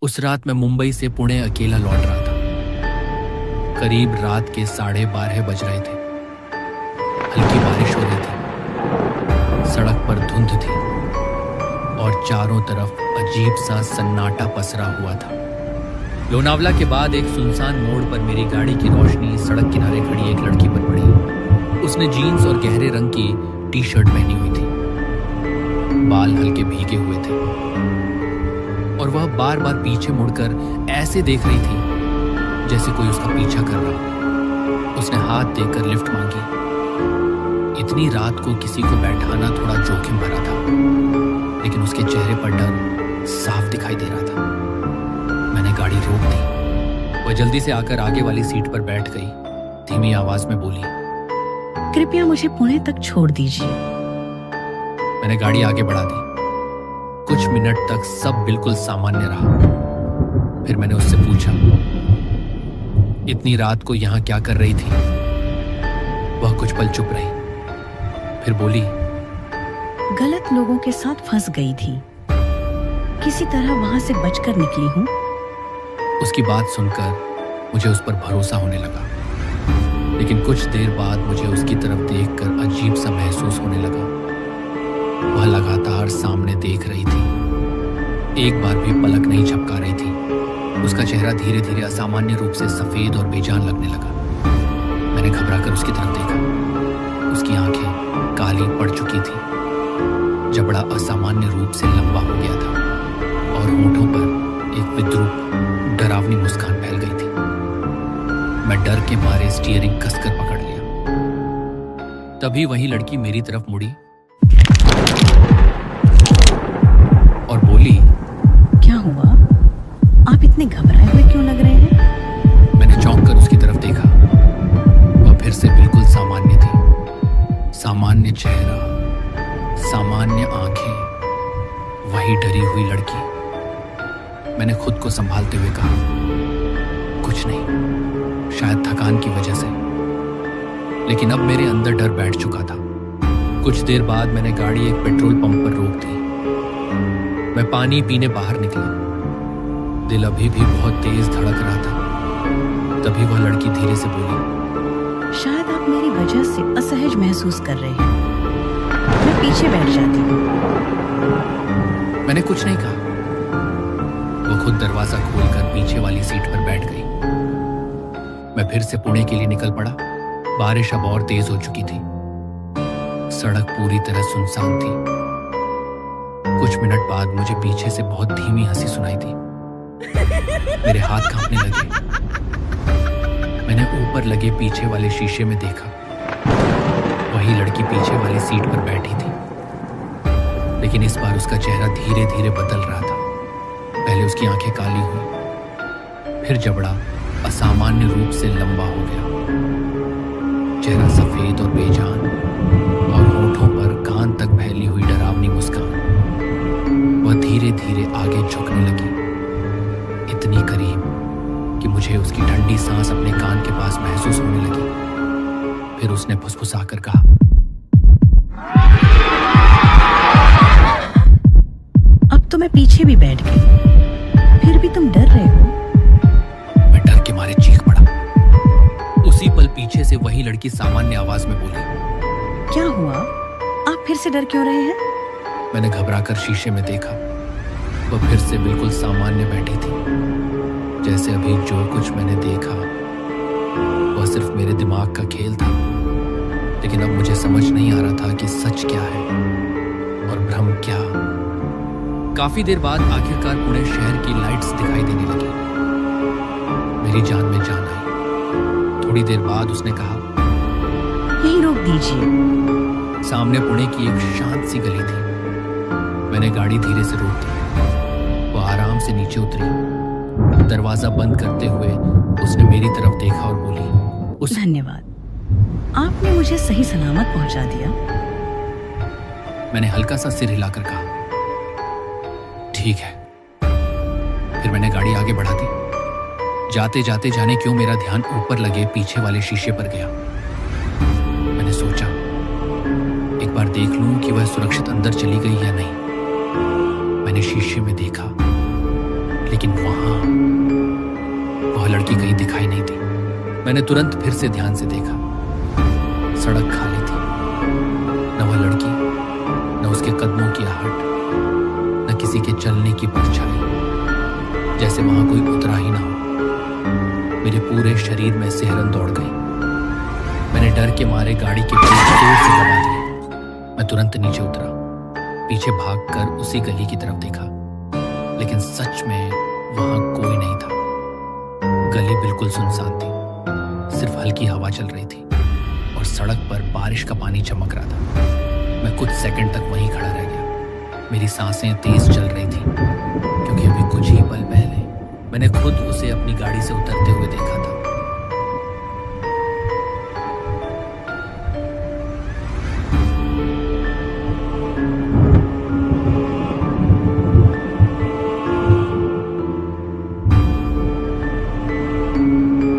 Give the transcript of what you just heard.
उस रात मैं मुंबई से पुणे अकेला लौट रहा था। करीब रात के 12:30 बज रहे थे। हल्की बारिश हो रही थी, सड़क पर धुंध थी और चारों तरफ अजीब सा सन्नाटा पसरा हुआ था। लोनावला के बाद एक सुनसान मोड़ पर मेरी गाड़ी की रोशनी सड़क किनारे खड़ी एक लड़की पर पड़ी। उसने जीन्स और गहरे रंग की टी शर्ट पहनी हुई थी, बाल हल्के भीगे हुए थे और वह बार बार पीछे मुड़कर ऐसे देख रही थी जैसे कोई उसका पीछा कर रहा। उसने हाथ देकर लिफ्ट मांगी। इतनी रात को किसी को बैठाना थोड़ा जोखिम भरा था, लेकिन उसके चेहरे पर डर साफ दिखाई दे रहा था। मैंने गाड़ी रोक दी। वह जल्दी से आकर आगे वाली सीट पर बैठ गई। धीमी आवाज में बोली, कृपया मुझे पुणे तक छोड़ दीजिए। मैंने गाड़ी आगे बढ़ा दी। कुछ मिनट तक सब बिल्कुल सामान्य रहा। फिर मैंने उससे पूछा, इतनी रात को यहां क्या कर रही थी? वह कुछ पल चुप रही, फिर बोली, गलत लोगों के साथ फंस गई थी, किसी तरह वहां से बचकर निकली हूं। उसकी बात सुनकर मुझे उस पर भरोसा होने लगा, लेकिन कुछ देर बाद मुझे उसकी तरफ देखकर अजीब सा महसूस होने लगा। वह लगातार सामने देख रही थी, एक बार भी पलक नहीं झपका रही थी। उसका चेहरा धीरे धीरे असामान्य रूप से सफेद और बेजान लगने लगा। मैंने घबराकर उसकी तरफ देखा। उसकी आंखें काली पड़ चुकी थी, जबड़ा असामान्य रूप से लंबा हो गया था और होठों पर एक विद्रूप डरावनी मुस्कान फैल गई थी। मैं डर के मारे स्टीयरिंग कसकर पकड़ लिया। तभी वही लड़की मेरी तरफ मुड़ी और बोली, क्या हुआ? आप इतने घबराए हुए क्यों लग रहे हैं? मैंने चौंक कर उसकी तरफ देखा। वह फिर से बिल्कुल सामान्य थी। सामान्य चेहरा, सामान्य आंखें, वही डरी हुई लड़की। मैंने खुद को संभालते हुए कहा, कुछ नहीं, शायद थकान की वजह से। लेकिन अब मेरे अंदर डर बैठ चुका था। कुछ देर बाद मैंने गाड़ी एक पेट्रोल पंप पर रोक दी। मैं पानी पीने बाहर निकला। दिल अभी भी बहुत तेज धड़क रहा था। तभी वह लड़की धीरे से बोली, शायद आप मेरी वजह से असहज महसूस कर रहे हैं, मैं पीछे बैठ जाती हूँ। मैंने कुछ नहीं कहा। वो खुद दरवाजा खोलकर पीछे वाली सीट पर बैठ गई। मैं फिर से पुणे के लिए निकल पड़ा। बारिश अब और तेज हो चुकी थी। सड़क पूरी तरह सुनसान थी। कुछ मिनट बाद मुझे पीछे से बहुत धीमी हंसी सुनाई दी। मेरे हाथ कांपने लगे। मैंने ऊपर लगे पीछे वाले शीशे में देखा। वही लड़की पीछे वाली सीट पर बैठी थी, लेकिन इस बार उसका चेहरा धीरे धीरे बदल रहा था। पहले उसकी आंखें काली हुई, फिर जबड़ा असामान्य रूप से लंबा हो गया। चेहरा सफेद और बेजान और होठों पर कान तक फैली हुई डरावनी मुस्कान। वह धीरे धीरे आगे झुकने लगी, इतनी करीब कि मुझे उसकी ठंडी सांस अपने कान के पास महसूस होने लगी। फिर उसने फुसफुसाकर कहा, अब तो मैं पीछे भी बैठ गई, फिर भी तुम डर रहे हो? मैं डर के मारे चीख पड़ा। उसी पल पीछे से वही लड़की सामान्य आवाज में बोली, क्या हुआ? आप फिर से डर क्यों रहे हैं? मैंने घबराकर शीशे में देखा। वह फिर से बिल्कुल सामान्य बैठी थी, जैसे अभी जो कुछ मैंने देखा वह सिर्फ मेरे दिमाग का खेल था। लेकिन अब मुझे समझ नहीं आ रहा था कि सच क्या है और भ्रम क्या। काफी देर बाद आखिरकार पुणे शहर की लाइट्स दिखाई देने लगी। मेरी जान में जान आई। थोड़ी देर बाद उसने कहा, यहीं रोक दीजिए। सामने पुणे की एक शांत सी गली थी। मैंने गाड़ी धीरे से रोक दी। वो आराम से नीचे उतरी। दरवाजा बंद करते हुए उसने मेरी तरफ देखा और बोली, धन्यवाद, आपने मुझे सही सलामत पहुंचा दिया। मैंने हल्का सा सिर हिलाकर कहा, ठीक है। फिर मैंने गाड़ी आगे बढ़ा दी। जाते जाते जाने क्यों मेरा ध्यान ऊपर लगे पीछे वाले शीशे पर गया। मैंने सोचा, एक बार देख लूं कि वह सुरक्षित अंदर चली गई या नहीं। मैंने शीशे में देखा, लेकिन वहां वह लड़की कहीं दिखाई नहीं दी। मैंने तुरंत फिर से ध्यान से देखा। सड़क खाली थी, न वह लड़की, न उसके कदमों की आहट, न किसी के चलने की परछाई, जैसे वहां कोई उतरा ही ना हो। मेरे पूरे शरीर में सिहरन दौड़ गई। मैंने डर के मारे गाड़ी के ब्रेक जोर से दबा दिए। मैं तुरंत नीचे उतरा, पीछे भागकर उसी गली की तरफ देखा, लेकिन सच में वहां कोई नहीं था। गली बिल्कुल सुनसान थी, सिर्फ हल्की हवा चल रही थी और सड़क पर बारिश का पानी चमक रहा था। मैं कुछ सेकंड तक वहीं खड़ा रह गया। मेरी सांसें तेज चल रही थी, क्योंकि अभी कुछ ही पल पहले मैंने खुद उसे अपनी गाड़ी से उतरते हुए देखा था।